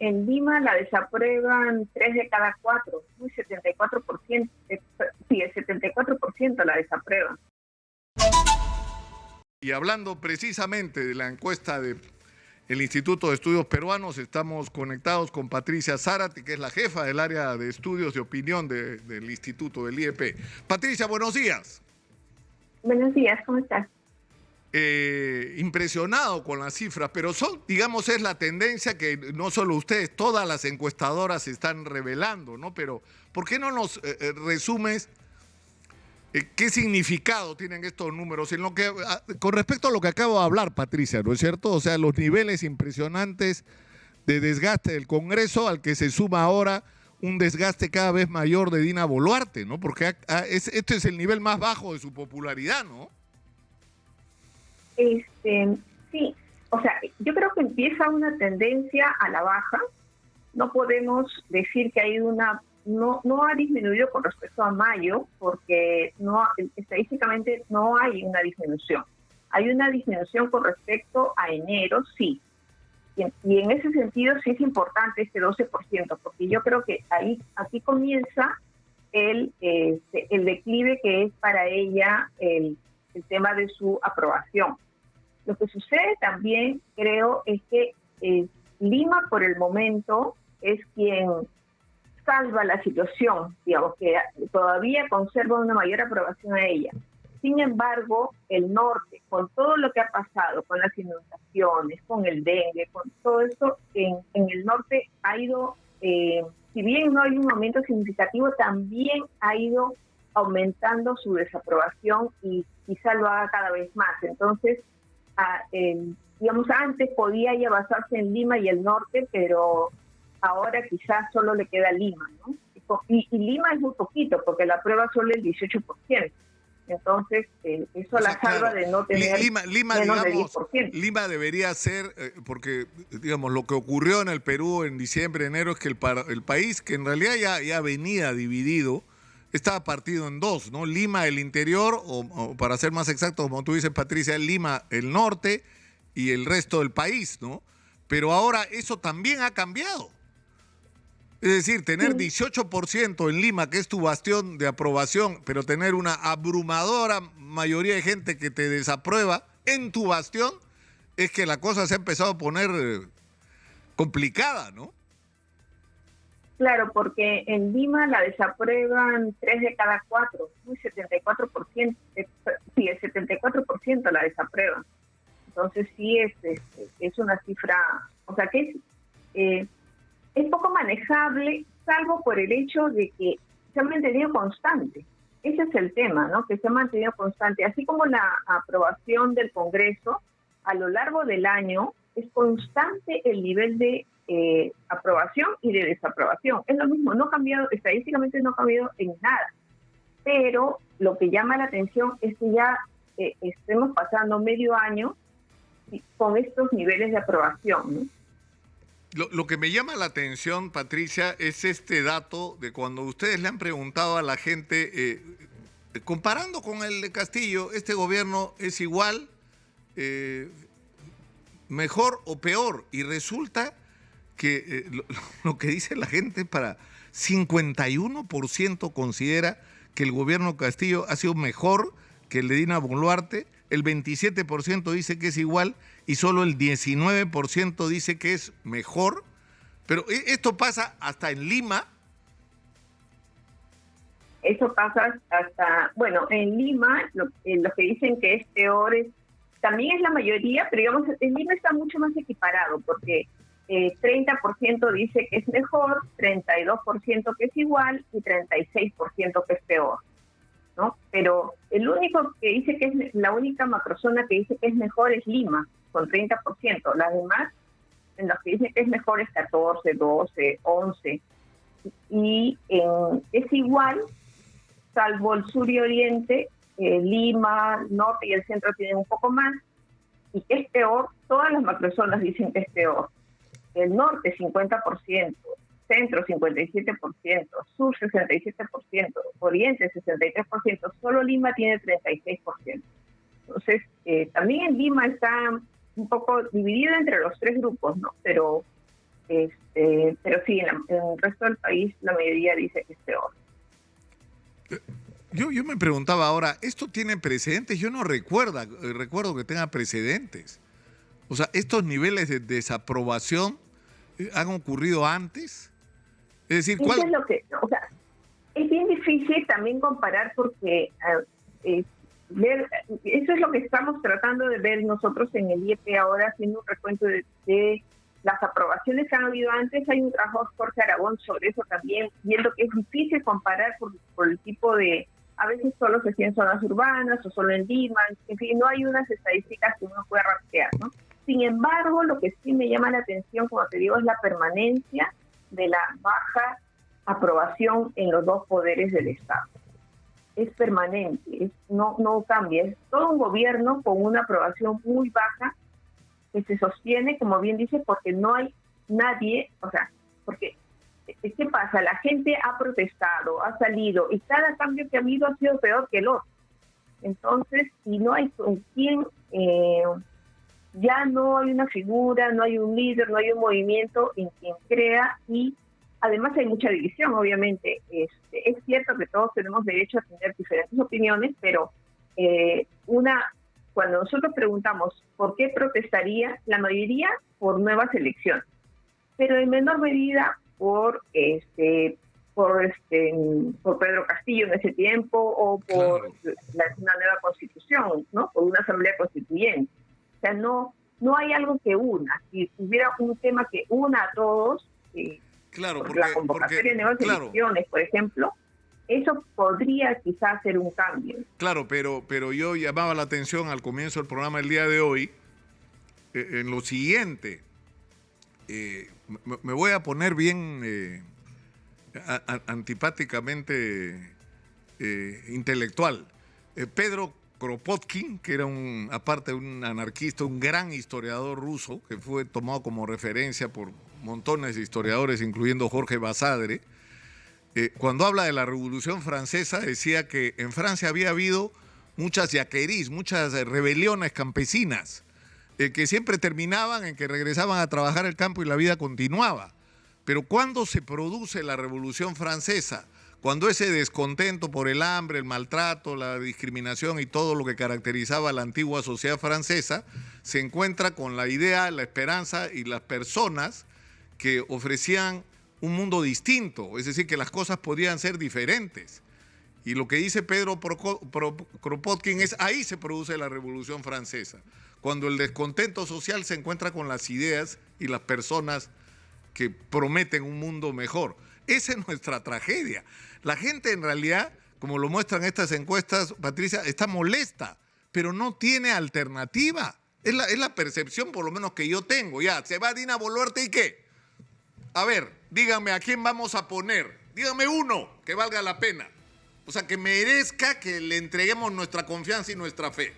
En Lima la desaprueban 3 de cada 4, un 74%, sí, el 74% la desaprueban. Y hablando precisamente de la encuesta del Instituto de Estudios Peruanos, estamos conectados con Patricia Zárate, que es la jefa del área de estudios de opinión del Instituto, del IEP. Patricia, buenos días. Buenos días, ¿cómo estás? Impresionado con las cifras, pero digamos, es la tendencia que no solo ustedes, todas las encuestadoras están revelando, ¿no? Pero, ¿por qué no nos resumes qué significado tienen estos números en con respecto a lo que acabo de hablar, Patricia, ¿no es cierto? O sea, los niveles impresionantes de desgaste del Congreso, al que se suma ahora un desgaste cada vez mayor de Dina Boluarte, ¿no? Porque este es el nivel más bajo de su popularidad, ¿no? Sí, o sea, yo creo que empieza una tendencia a la baja. No podemos decir que hay no ha disminuido con respecto a mayo, porque estadísticamente no hay una disminución. Hay una disminución con respecto a enero, sí. Y en ese sentido sí es importante este 12%, porque yo creo que aquí comienza el declive que es para ella el tema de su aprobación. Lo que sucede también, creo, es que Lima por el momento es quien salva la situación, digamos, que todavía conserva una mayor aprobación a ella. Sin embargo, el norte, con todo lo que ha pasado, con las inundaciones, con el dengue, con todo esto, en el norte ha ido, si bien no hay un aumento significativo, también ha ido aumentando su desaprobación y quizá lo haga cada vez más. Entonces, digamos, antes podía ya basarse en Lima y el norte, pero ahora quizás solo le queda Lima, ¿no? Y Lima es muy poquito, porque la prueba solo el 18%. Entonces, eso la salva, claro, de no tener Lima, menos de 10%. Lima debería ser, porque, digamos, lo que ocurrió en el Perú en diciembre, enero, es que el país, que en realidad ya venía dividido, estaba partido en dos, ¿no? Lima, el interior, o para ser más exacto, como tú dices, Patricia, Lima, el norte, y el resto del país, ¿no? Pero ahora eso también ha cambiado. Es decir, tener 18% en Lima, que es tu bastión de aprobación, pero tener una abrumadora mayoría de gente que te desaprueba en tu bastión, es que la cosa se ha empezado a poner complicada, ¿no? Claro, porque en Lima la desaprueban 3 de cada 4, un 74%, sí, el 74% la desaprueban. Entonces sí es una cifra, o sea que es poco manejable, salvo por el hecho de que se ha mantenido constante. Ese es el tema, ¿no? Que se ha mantenido constante. Así como la aprobación del Congreso, a lo largo del año es constante el nivel de aprobación y de desaprobación. Es lo mismo, no ha cambiado, estadísticamente no ha cambiado en nada. Pero lo que llama la atención es que ya estemos pasando medio año con estos niveles de aprobación, ¿no? Lo que me llama la atención, Patricia, es este dato de cuando ustedes le han preguntado a la gente, comparando con el de Castillo, ¿este gobierno es igual, mejor o peor? Y resulta que lo que dice la gente, para 51% considera que el gobierno Castillo ha sido mejor que el de Dina Boluarte, el 27% dice que es igual y solo el 19% dice que es mejor. Pero esto pasa hasta en Lima. Eso pasa hasta, bueno, en Lima, los que dicen que es peor también es la mayoría, pero digamos, en Lima está mucho más equiparado, porque 30% dice que es mejor, 32% que es igual y 36% que es peor, ¿no? Pero el único que dice que es, la única macrozona que dice que es mejor es Lima, con 30%. Las demás, en los que dicen que es mejor es 14, 12, 11. Y es igual, salvo el sur y oriente, Lima, norte y el centro tienen un poco más. Y que es peor, todas las macrozonas dicen que es peor. El norte 50%, centro 57%, sur 67%, oriente 63%, solo Lima tiene 36%. Entonces, también en Lima está un poco dividido entre los tres grupos, ¿no? Pero Pero sí, en el resto del país la mayoría dice que es peor. Yo me preguntaba ahora, ¿esto tiene precedentes? Yo no recuerdo que tenga precedentes. O sea, ¿estos niveles de desaprobación han ocurrido antes? Es decir, Eso es lo que, o sea, es bien difícil también comparar porque eso es lo que estamos tratando de ver nosotros en el IEP ahora, haciendo un recuento de las aprobaciones que han habido antes. Hay un trabajo de Jorge Aragón sobre eso también, viendo que es difícil comparar por el tipo de, a veces solo se hacía en zonas urbanas o solo en Lima, en fin, no hay unas estadísticas que uno pueda rastrear, ¿no? Sin embargo, lo que sí me llama la atención, como te digo, es la permanencia de la baja aprobación en los dos poderes del Estado. Es permanente, no cambia. Es todo un gobierno con una aprobación muy baja que se sostiene, como bien dice, porque no hay nadie, o sea, porque ¿qué pasa? La gente ha protestado, ha salido, y cada cambio que ha habido ha sido peor que el otro. Entonces, si no hay con quién, ya no hay una figura, no hay un líder, no hay un movimiento en quien crea, y además hay mucha división, obviamente. Es cierto que todos tenemos derecho a tener diferentes opiniones, pero cuando nosotros preguntamos por qué protestaría, la mayoría por nuevas elecciones, pero en menor medida por Pedro Castillo en ese tiempo o por una nueva constitución, ¿no? Por una asamblea constituyente. O sea, no hay algo que una. Si hubiera un tema que una a todos, por la convocatoria de nuevas elecciones, por ejemplo, eso podría quizás ser un cambio. Claro, pero yo llamaba la atención al comienzo del programa el día de hoy en lo siguiente. Me voy a poner bien antipáticamente intelectual. Pedro Kropotkin, que era aparte un anarquista, un gran historiador ruso, que fue tomado como referencia por montones de historiadores, incluyendo Jorge Basadre, cuando habla de la Revolución Francesa, decía que en Francia había habido muchas yaqueríes, muchas rebeliones campesinas, que siempre terminaban en que regresaban a trabajar el campo y la vida continuaba. Pero ¿cuándo se produce la Revolución Francesa? Cuando ese descontento por el hambre, el maltrato, la discriminación y todo lo que caracterizaba a la antigua sociedad francesa se encuentra con la idea, la esperanza y las personas que ofrecían un mundo distinto, es decir, que las cosas podían ser diferentes. Y lo que dice Pedro Kropotkin es, ahí se produce la Revolución Francesa, cuando el descontento social se encuentra con las ideas y las personas que prometen un mundo mejor. Esa es nuestra tragedia. La gente en realidad, como lo muestran estas encuestas, Patricia, está molesta, pero no tiene alternativa. Es la percepción por lo menos que yo tengo. Ya, se va Dina Boluarte y ¿qué? A ver, dígame a quién vamos a poner. Dígame uno que valga la pena. O sea, que merezca que le entreguemos nuestra confianza y nuestra fe.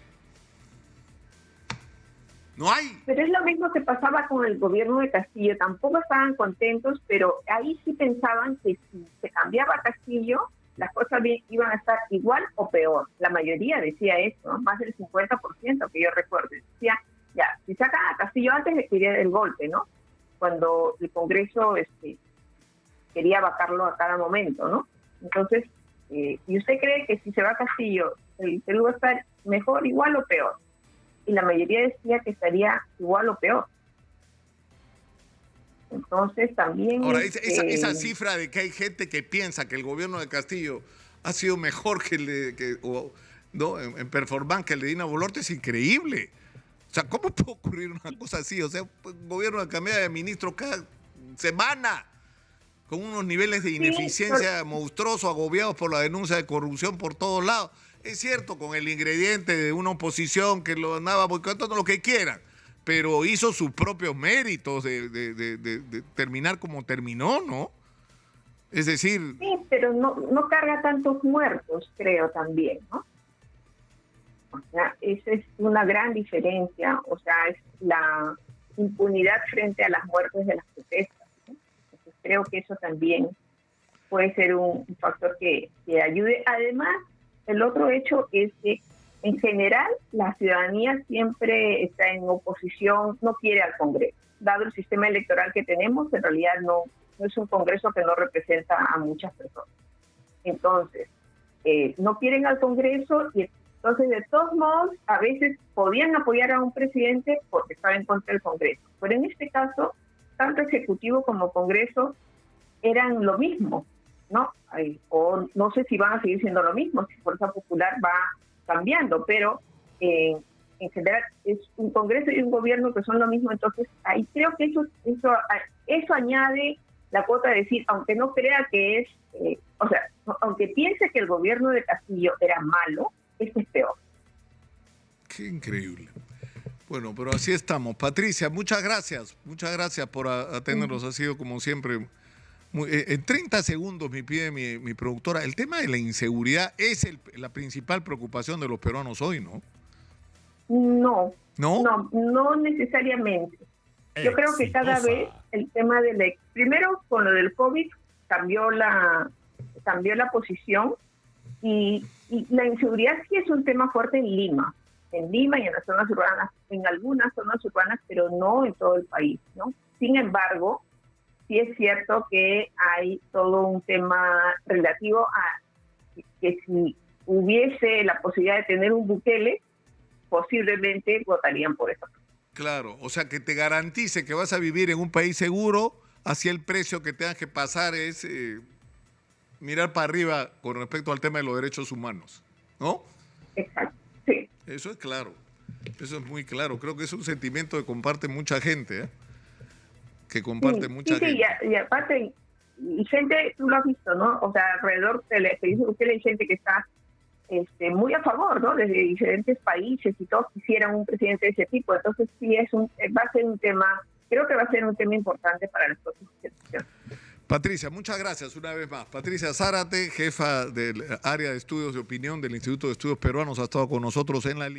No hay. Pero es lo mismo que pasaba con el gobierno de Castillo. Tampoco estaban contentos, pero ahí sí pensaban que si se cambiaba a Castillo, las cosas iban a estar igual o peor. La mayoría decía eso, ¿no? Más del 50% que yo recuerdo. Decía, ya, si sacan a Castillo antes de que diera el golpe, ¿no? Cuando el Congreso quería vacarlo a cada momento, ¿no? Entonces, ¿y usted cree que si se va a Castillo, el Perú va a estar mejor, igual o peor? Y la mayoría decía que estaría igual o peor. Entonces también... Ahora, esa cifra de que hay gente que piensa que el gobierno de Castillo ha sido mejor en performance que el de Dina Boluarte es increíble. O sea, ¿cómo puede ocurrir una cosa así? O sea, el gobierno cambia de ministro cada semana, con unos niveles de ineficiencia monstruosos, agobiados por la denuncia de corrupción por todos lados. Es cierto, con el ingrediente de una oposición que lo andaba boicotando, lo que quieran, pero hizo sus propios méritos de terminar como terminó, ¿no? Es decir... Sí, pero no carga tantos muertos, creo también, ¿no? O sea, esa es una gran diferencia, o sea, es la impunidad frente a las muertes de las protestas, ¿no? Entonces creo que eso también puede ser un factor que ayude. Además, el otro hecho es que en general la ciudadanía siempre está en oposición, no quiere al Congreso. dado el sistema electoral que tenemos, en realidad no es un Congreso que no representa a muchas personas. Entonces, no quieren al Congreso y entonces de todos modos a veces podían apoyar a un presidente porque estaba en contra del Congreso. Pero en este caso, tanto Ejecutivo como Congreso eran lo mismo, ¿no? O no sé si van a seguir siendo lo mismo, si Fuerza Popular va cambiando, pero en general es un Congreso y un gobierno que son lo mismo. Entonces ahí creo que eso añade la cuota de decir, aunque no crea que es, aunque piense que el gobierno de Castillo era malo, este es peor. Qué increíble. Bueno, pero así estamos. Patricia, muchas gracias por atendernos. Ha sido como siempre. En 30 segundos me pide mi productora, el tema de la inseguridad es la principal preocupación de los peruanos hoy, ¿no? No necesariamente. Yo creo que cada vez el tema primero con lo del COVID cambió la posición y la inseguridad sí es un tema fuerte en Lima y en las zonas urbanas, en algunas zonas urbanas, pero no en todo el país, ¿no? Sin embargo, sí es cierto que hay todo un tema relativo a que si hubiese la posibilidad de tener un Bukele, posiblemente votarían por eso. Claro, o sea, que te garantice que vas a vivir en un país seguro, así el precio que tengas que pasar es mirar para arriba con respecto al tema de los derechos humanos, ¿no? Exacto, sí. Eso es claro, eso es muy claro. Creo que es un sentimiento que comparte mucha gente, que comparte mucha gente. Y aparte, y gente, tú lo has visto, ¿no? O sea, alrededor de la experiencia de Bukele hay gente que está muy a favor, ¿no? Desde diferentes países y todos quisieran un presidente de ese tipo. Entonces sí va a ser un tema, creo que va a ser un tema importante para las próximas elecciones. Patricia, muchas gracias una vez más. Patricia Zárate, jefa del área de estudios de opinión del Instituto de Estudios Peruanos, ha estado con nosotros en la línea.